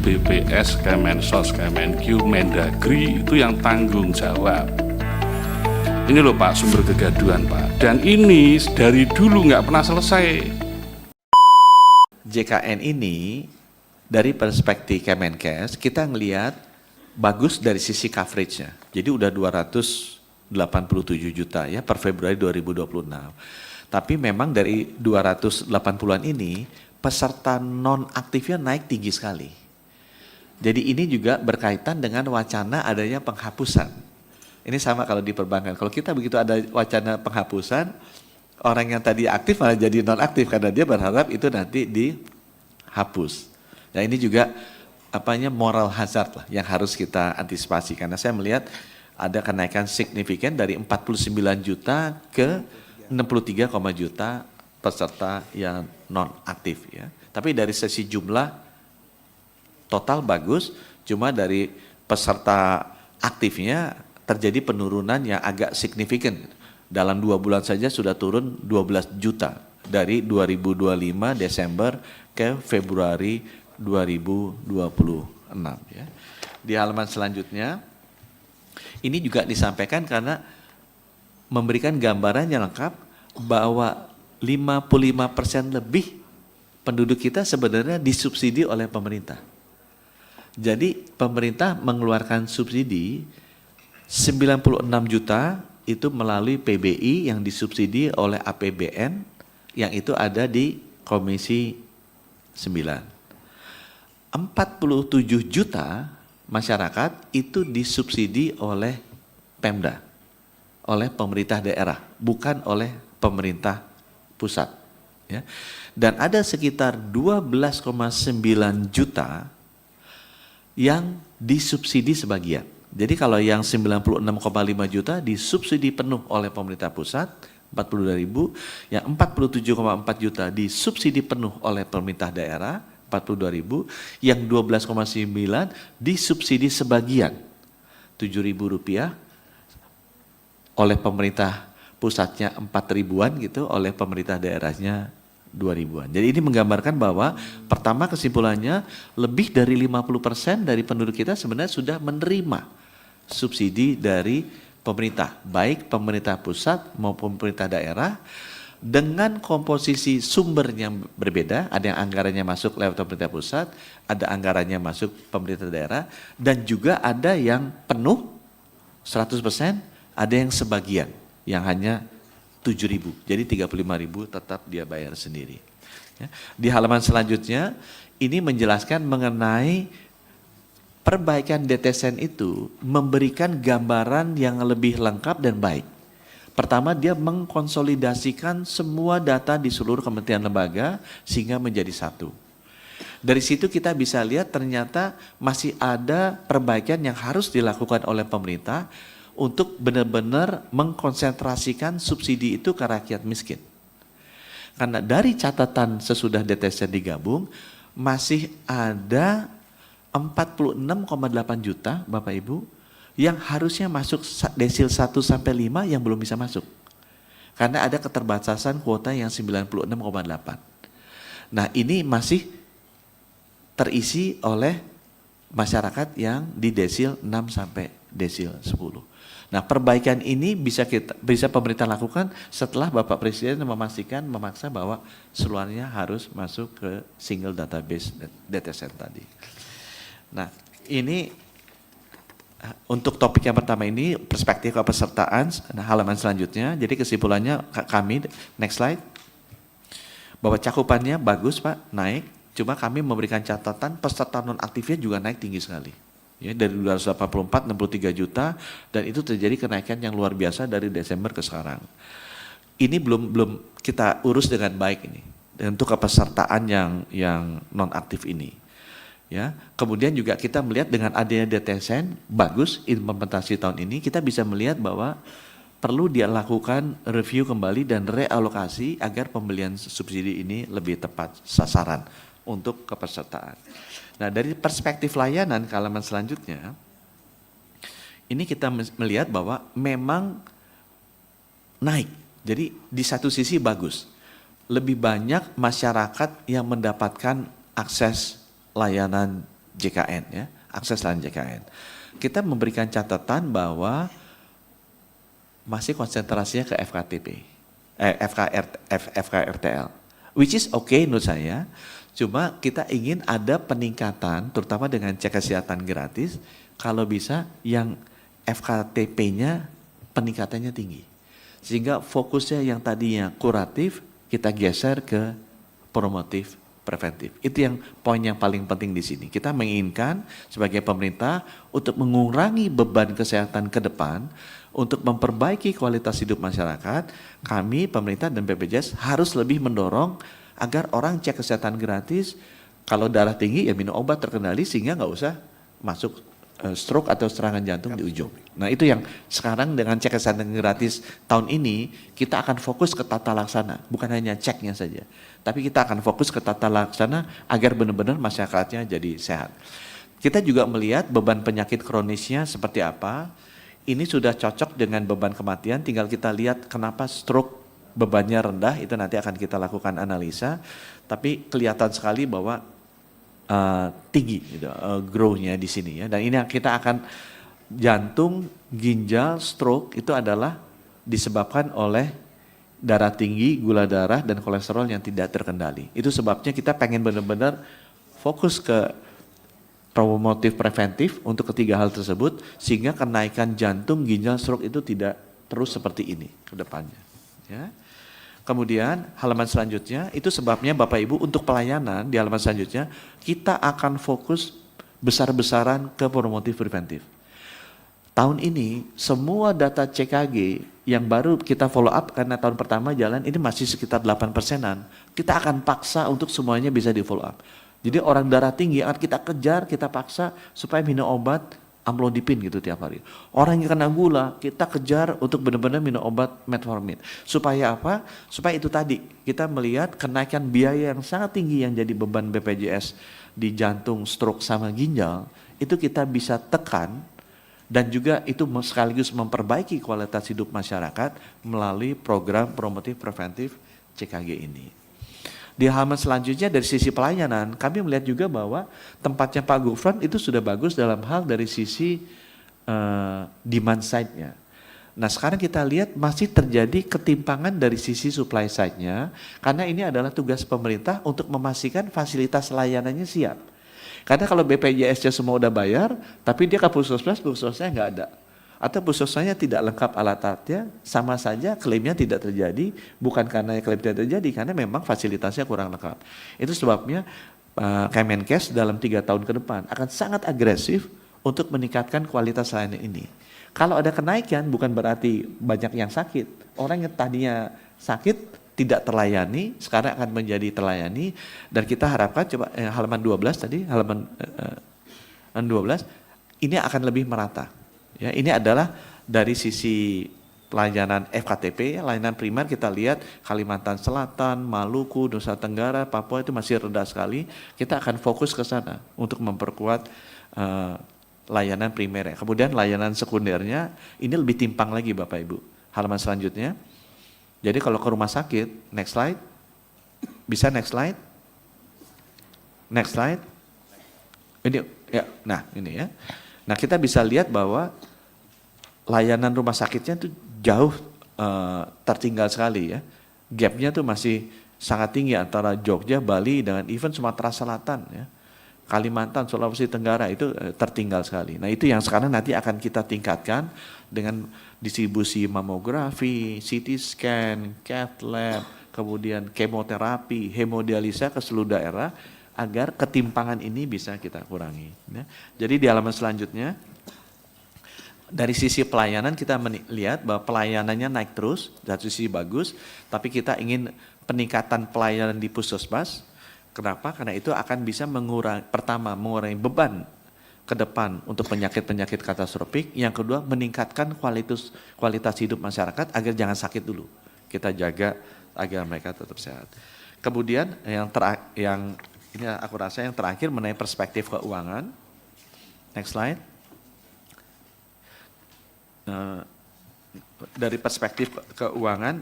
BPS, Kemensos, Kemenq, Mendagri itu yang tanggung jawab. Ini loh Pak sumber kegaduhan Pak, dan ini dari dulu nggak pernah selesai. JKN ini dari perspektif Kemenkes kita ngelihat bagus dari sisi coveragenya. Jadi udah 287 juta ya per Februari 2026. Tapi memang dari 280-an ini peserta non aktifnya naik tinggi sekali. Jadi ini juga berkaitan dengan wacana adanya penghapusan. Ini sama kalau di perbankan. Kalau kita begitu ada wacana penghapusan, orang yang tadi aktif malah jadi non aktif karena dia berharap itu nanti dihapus. Nah ini juga moral hazard lah yang harus kita antisipasi, karena saya melihat ada kenaikan signifikan dari 49 juta ke 63, juta peserta yang non aktif ya. Tapi dari sisi jumlah total bagus, cuma dari peserta aktifnya terjadi penurunan yang agak signifikan. Dalam 2 bulan saja sudah turun 12 juta dari 2025 Desember ke Februari 2026 ya. Di halaman selanjutnya ini juga disampaikan karena memberikan gambaran yang lengkap bahwa 55% lebih penduduk kita sebenarnya disubsidi oleh pemerintah. Jadi pemerintah mengeluarkan subsidi 96 juta itu melalui PBI yang disubsidi oleh APBN yang itu ada di Komisi 9. 47 juta masyarakat itu disubsidi oleh Pemda, oleh pemerintah daerah, bukan oleh pemerintah pusat. Ya. Dan ada sekitar 12,9 juta yang disubsidi sebagian. Jadi kalau yang 96,5 juta disubsidi penuh oleh pemerintah pusat, 42.000, yang 47,4 juta disubsidi penuh oleh pemerintah daerah, 42.000, yang 12,9 disubsidi sebagian, Rp7.000 oleh pemerintah pusatnya 4.000-an gitu, oleh pemerintah daerahnya 2.000-an. Jadi ini menggambarkan bahwa pertama kesimpulannya lebih dari 50% dari penduduk kita sebenarnya sudah menerima subsidi dari pemerintah, baik pemerintah pusat maupun pemerintah daerah, dengan komposisi sumber yang berbeda. Ada yang anggarannya masuk lewat pemerintah pusat, ada anggarannya masuk pemerintah daerah, dan juga ada yang penuh 100%, ada yang sebagian yang hanya 7.000, jadi 35.000 tetap dia bayar sendiri. Ya. Di halaman selanjutnya ini menjelaskan mengenai perbaikan DTSN itu memberikan gambaran yang lebih lengkap dan baik. Pertama, dia mengkonsolidasikan semua data di seluruh kementerian lembaga sehingga menjadi satu. Dari situ kita bisa lihat ternyata masih ada perbaikan yang harus dilakukan oleh pemerintah untuk benar-benar mengkonsentrasikan subsidi itu ke rakyat miskin. Karena dari catatan sesudah DTSN digabung, masih ada 46,8 juta Bapak Ibu yang harusnya masuk desil 1 sampai 5 yang belum bisa masuk. Karena ada keterbatasan kuota yang 96,8. Nah, ini masih terisi oleh masyarakat yang di desil 6 sampai desil 10. Nah, perbaikan ini bisa pemerintah lakukan setelah Bapak Presiden memaksa bahwa seluruhnya harus masuk ke single database DTSN tadi. Nah, ini untuk topik yang pertama ini perspektif kepesertaan. Nah, halaman selanjutnya, jadi kesimpulannya kami, next slide, bahwa cakupannya bagus Pak, naik, cuma kami memberikan catatan peserta non aktifnya juga naik tinggi sekali. Ya, dari 284, 63 juta, dan itu terjadi kenaikan yang luar biasa dari Desember ke sekarang. Ini belum kita urus dengan baik ini, untuk kepesertaan yang non aktif ini. Ya, kemudian juga kita melihat dengan adanya DTSN bagus implementasi tahun ini, kita bisa melihat bahwa perlu dia lakukan review kembali dan realokasi agar pembelian subsidi ini lebih tepat sasaran untuk kepesertaan. Nah, dari perspektif layanan ke halaman selanjutnya, ini kita melihat bahwa memang naik. Jadi di satu sisi bagus, lebih banyak masyarakat yang mendapatkan akses layanan JKN ya, akses layanan JKN. Kita memberikan catatan bahwa masih konsentrasinya ke FKRTL, which is okay menurut saya. Cuma kita ingin ada peningkatan, terutama dengan cek kesehatan gratis, kalau bisa yang FKTP-nya peningkatannya tinggi. Sehingga fokusnya yang tadinya kuratif, kita geser ke promotif preventif. Itu yang poin yang paling penting di sini. Kita menginginkan sebagai pemerintah untuk mengurangi beban kesehatan ke depan, untuk memperbaiki kualitas hidup masyarakat, kami pemerintah dan BPJS harus lebih mendorong agar orang cek kesehatan gratis, kalau darah tinggi ya minum obat terkendali sehingga nggak usah masuk stroke atau serangan jantung di ujung. Nah itu yang sekarang dengan cek kesehatan gratis tahun ini kita akan fokus ke tata laksana, bukan hanya ceknya saja. Tapi kita akan fokus ke tata laksana agar benar-benar masyarakatnya jadi sehat. Kita juga melihat beban penyakit kronisnya seperti apa. Ini sudah cocok dengan beban kematian, tinggal kita lihat kenapa stroke bebannya rendah, itu nanti akan kita lakukan analisa. Tapi kelihatan sekali bahwa tinggi gitu, growth-nya di sini ya. Dan ini yang kita akan jantung, ginjal, stroke itu adalah disebabkan oleh darah tinggi, gula darah dan kolesterol yang tidak terkendali. Itu sebabnya kita pengen benar-benar fokus ke promotif preventif untuk ketiga hal tersebut sehingga kenaikan jantung, ginjal, stroke itu tidak terus seperti ini ke depannya ya. Kemudian halaman selanjutnya, itu sebabnya Bapak Ibu untuk pelayanan di halaman selanjutnya, kita akan fokus besar-besaran ke promotif preventif. Tahun ini semua data CKG yang baru kita follow up karena tahun pertama jalan ini masih sekitar 8%-an. Kita akan paksa untuk semuanya bisa di follow up. Jadi orang darah tinggi akan kita kejar, kita paksa supaya minum obat amlodipin gitu tiap hari. Orang yang kena gula, kita kejar untuk benar-benar minum obat metformin. Supaya apa? Supaya itu tadi, kita melihat kenaikan biaya yang sangat tinggi yang jadi beban BPJS di jantung, stroke, sama ginjal, itu kita bisa tekan, dan juga itu sekaligus memperbaiki kualitas hidup masyarakat melalui program promotif preventif CKG ini. Di halaman selanjutnya dari sisi pelayanan, kami melihat juga bahwa tempatnya Pak Gufron itu sudah bagus dalam hal dari sisi demand side-nya. Nah sekarang kita lihat masih terjadi ketimpangan dari sisi supply side-nya, karena ini adalah tugas pemerintah untuk memastikan fasilitas layanannya siap. Karena kalau BPJS-nya semua udah bayar, tapi dia ke puskesmasnya nggak ada. Atau puskesmasnya tidak lengkap alat-alatnya, sama saja klaimnya tidak terjadi, bukan karena klaim tidak terjadi, karena memang fasilitasnya kurang lengkap. Itu sebabnya Kemenkes dalam 3 tahun ke depan akan sangat agresif untuk meningkatkan kualitas layanan ini. Kalau ada kenaikan bukan berarti banyak yang sakit. Orang yang tadinya sakit tidak terlayani, sekarang akan menjadi terlayani, dan kita harapkan coba halaman 12 tadi, halaman 12, ini akan lebih merata. Ya, ini adalah dari sisi pelayanan FKTP, layanan primer kita lihat Kalimantan Selatan, Maluku, Nusa Tenggara, Papua itu masih rendah sekali. Kita akan fokus ke sana untuk memperkuat layanan primernya. Kemudian layanan sekundernya ini lebih timpang lagi Bapak Ibu. Halaman selanjutnya. Jadi kalau ke rumah sakit, next slide. Bisa next slide? Next slide. Ini ya, nah ini ya. Nah kita bisa lihat bahwa layanan rumah sakitnya itu jauh tertinggal sekali ya. Gapnya tuh masih sangat tinggi antara Jogja, Bali dengan even Sumatera Selatan ya. Kalimantan, Sulawesi Tenggara itu tertinggal sekali. Nah itu yang sekarang nanti akan kita tingkatkan dengan distribusi mamografi, CT scan, cath lab, kemudian kemoterapi, hemodialisa ke seluruh daerah agar ketimpangan ini bisa kita kurangi. Ya. Jadi di halaman selanjutnya, dari sisi pelayanan kita melihat bahwa pelayanannya naik terus, dari sisi bagus, tapi kita ingin peningkatan pelayanan di puskesmas. Kenapa? Karena itu akan bisa mengurangi beban ke depan untuk penyakit-penyakit katastrofik. Yang kedua, meningkatkan kualitas hidup masyarakat agar jangan sakit dulu. Kita jaga agar mereka tetap sehat. Kemudian yang ini aku rasa yang terakhir mengenai perspektif keuangan. Next slide. Dari perspektif keuangan,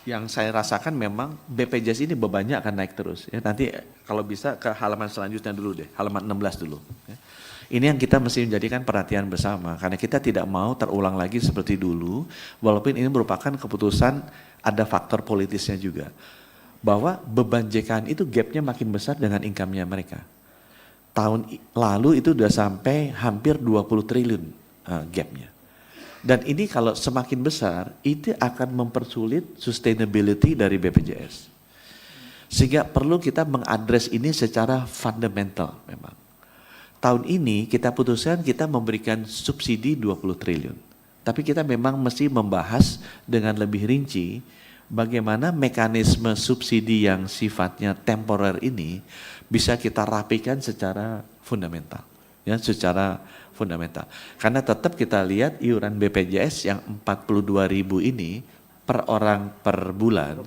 yang saya rasakan memang BPJS ini bebannya akan naik terus. Ya, nanti kalau bisa ke halaman selanjutnya dulu deh, halaman 16 dulu. Ya. Ini yang kita mesti menjadikan perhatian bersama, karena kita tidak mau terulang lagi seperti dulu, walaupun ini merupakan keputusan ada faktor politisnya juga. Bahwa beban JKN itu gapnya makin besar dengan income-nya mereka. Tahun lalu itu udah sampai hampir 20 triliun gapnya. Dan ini kalau semakin besar, itu akan mempersulit sustainability dari BPJS. Sehingga perlu kita mengadres ini secara fundamental memang. Tahun ini kita putuskan kita memberikan subsidi 20 triliun. Tapi kita memang mesti membahas dengan lebih rinci bagaimana mekanisme subsidi yang sifatnya temporer ini bisa kita rapikan secara fundamental. Ya, secara fundamental. Karena tetap kita lihat iuran BPJS yang 42.000 ini per orang per bulan,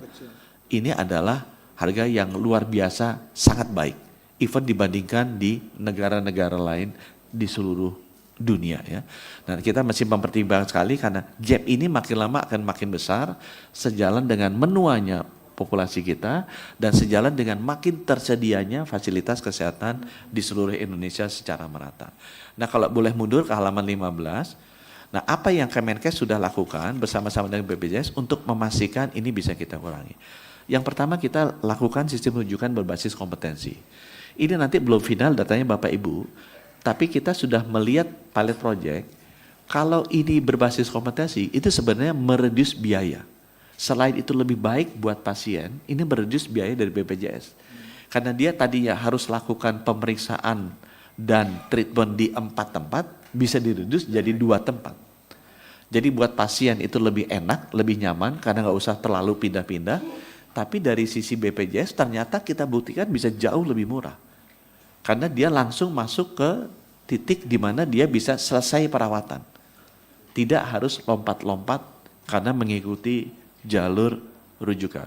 ini adalah harga yang luar biasa sangat baik. Even dibandingkan di negara-negara lain di seluruh dunia ya. Nah, kita masih mempertimbangkan sekali karena gap ini makin lama akan makin besar sejalan dengan menuanya populasi kita dan sejalan dengan makin tersedianya fasilitas kesehatan di seluruh Indonesia secara merata. Nah, kalau boleh mundur ke halaman 15. Nah, apa yang Kemenkes sudah lakukan bersama-sama dengan BPJS untuk memastikan ini bisa kita kurangi. Yang pertama kita lakukan sistem rujukan berbasis kompetensi. Ini nanti belum final datanya Bapak Ibu, tapi kita sudah melihat pilot project, kalau ini berbasis kompetensi, itu sebenarnya mereduce biaya. Selain itu lebih baik buat pasien, ini mereduce biaya dari BPJS. Karena dia tadinya harus lakukan pemeriksaan dan treatment di 4 tempat, bisa direduce jadi 2 tempat. Jadi buat pasien itu lebih enak, lebih nyaman, karena nggak usah terlalu pindah-pindah. Tapi dari sisi BPJS ternyata kita buktikan bisa jauh lebih murah. Karena dia langsung masuk ke titik di mana dia bisa selesai perawatan. Tidak harus lompat-lompat karena mengikuti jalur rujukan.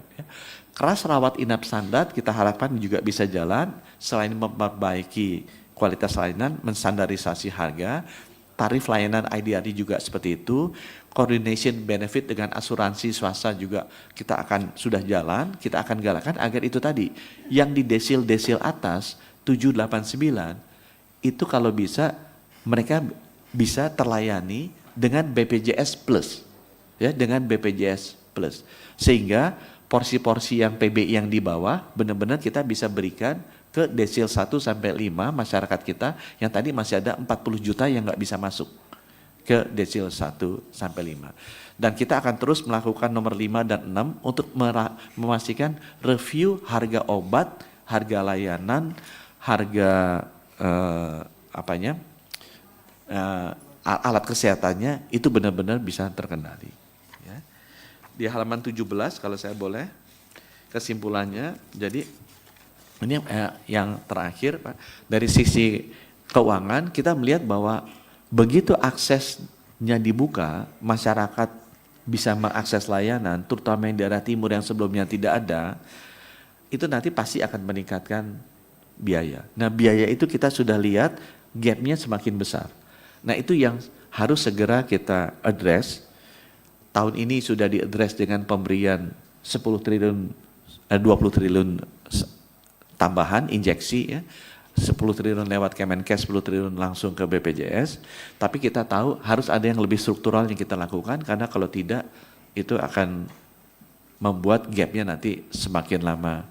Kelas rawat inap standar kita harapkan juga bisa jalan, selain memperbaiki kualitas layanan, menstandarisasi harga, tarif layanan IDRD juga seperti itu, coordination benefit dengan asuransi swasta juga kita akan sudah jalan, kita akan galakkan agar itu tadi, yang di desil-desil atas, 789, itu kalau bisa mereka bisa terlayani dengan BPJS Plus, ya dengan BPJS Plus, sehingga porsi-porsi yang PBI yang di bawah benar-benar kita bisa berikan ke desil 1 sampai 5 masyarakat kita yang tadi masih ada 40 juta yang nggak bisa masuk ke desil 1 sampai 5. Dan kita akan terus melakukan nomor 5 dan 6 untuk memastikan review harga obat, harga layanan, harga alat kesehatannya itu benar-benar bisa terkendali. Ya. Di halaman 17 kalau saya boleh kesimpulannya, jadi ini yang terakhir Pak, dari sisi keuangan kita melihat bahwa begitu aksesnya dibuka, masyarakat bisa mengakses layanan, terutama yang daerah timur yang sebelumnya tidak ada, itu nanti pasti akan meningkatkan biaya. Nah, biaya itu kita sudah lihat gapnya semakin besar. Nah, itu yang harus segera kita address. Tahun ini sudah diaddress dengan pemberian 20 triliun tambahan injeksi ya. 10 triliun lewat Kemenkes, 10 triliun langsung ke BPJS. Tapi kita tahu harus ada yang lebih struktural yang kita lakukan, karena kalau tidak itu akan membuat gapnya nanti semakin lama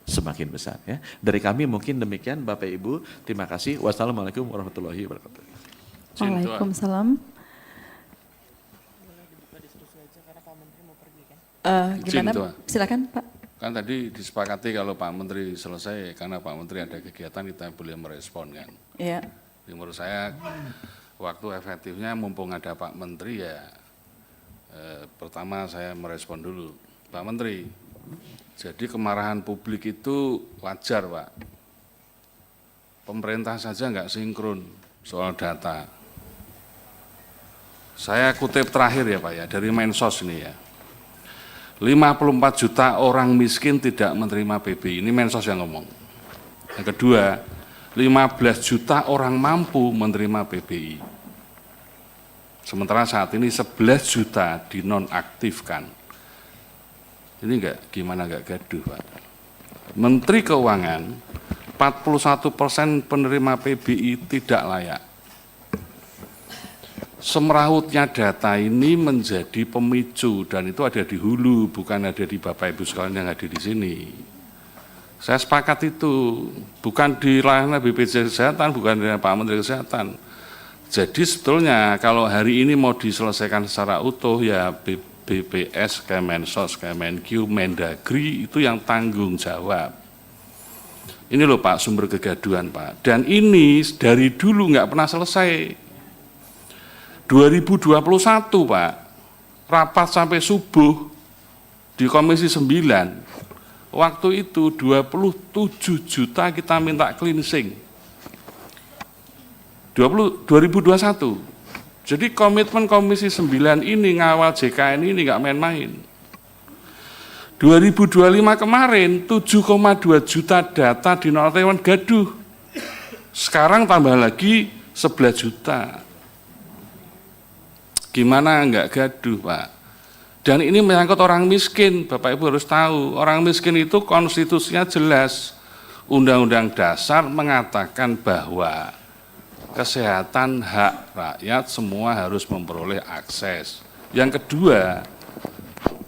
semakin besar ya. Dari kami mungkin demikian Bapak Ibu, terima kasih. Wassalamualaikum warahmatullahi wabarakatuh. Waalaikumsalam. Gimana? Silakan Pak. Kan tadi disepakati kalau Pak Menteri selesai, karena Pak Menteri ada kegiatan kita boleh merespon kan. Iya. Menurut saya waktu efektifnya mumpung ada Pak Menteri ya, pertama saya merespon dulu. Pak Menteri, jadi kemarahan publik itu wajar Pak. Pemerintah saja nggak sinkron soal data. Saya kutip terakhir ya Pak ya, dari Mensos ini ya. 54 juta orang miskin tidak menerima PBI, ini Mensos yang ngomong. Yang kedua, 15 juta orang mampu menerima PBI. Sementara saat ini 11 juta dinonaktifkan. Ini gimana nggak gaduh, Pak? Menteri Keuangan, 41% penerima PBI tidak layak. Semerautnya data ini menjadi pemicu dan itu ada di hulu, bukan ada di Bapak Ibu sekalian yang ada di sini. Saya sepakat itu, bukan di ranah BPJS Kesehatan, bukan di Pak Menteri Kesehatan. Jadi sebetulnya kalau hari ini mau diselesaikan secara utuh ya BPS, Kemensos, Kemenq, Mendagri itu yang tanggung jawab. Ini loh Pak sumber kegaduhan Pak. Dan ini dari dulu nggak pernah selesai. 2021 Pak, rapat sampai subuh di Komisi 9. Waktu itu 27 juta kita minta cleansing. 2021. Jadi komitmen Komisi 9 ini ngawal JKN ini nggak main-main. 2025 kemarin 7,2 juta data di nonaktifan gaduh. Sekarang tambah lagi 11 juta. Gimana nggak gaduh Pak? Dan ini menyangkut orang miskin, Bapak Ibu harus tahu. Orang miskin itu konstitusinya jelas. Undang-Undang Dasar mengatakan bahwa kesehatan hak rakyat semua harus memperoleh akses. Yang kedua,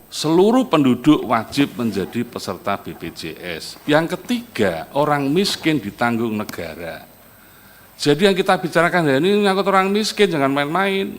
seluruh penduduk wajib menjadi peserta BPJS. Yang ketiga, orang miskin ditanggung negara. Jadi yang kita bicarakan hari ini menyangkut orang miskin, jangan main-main.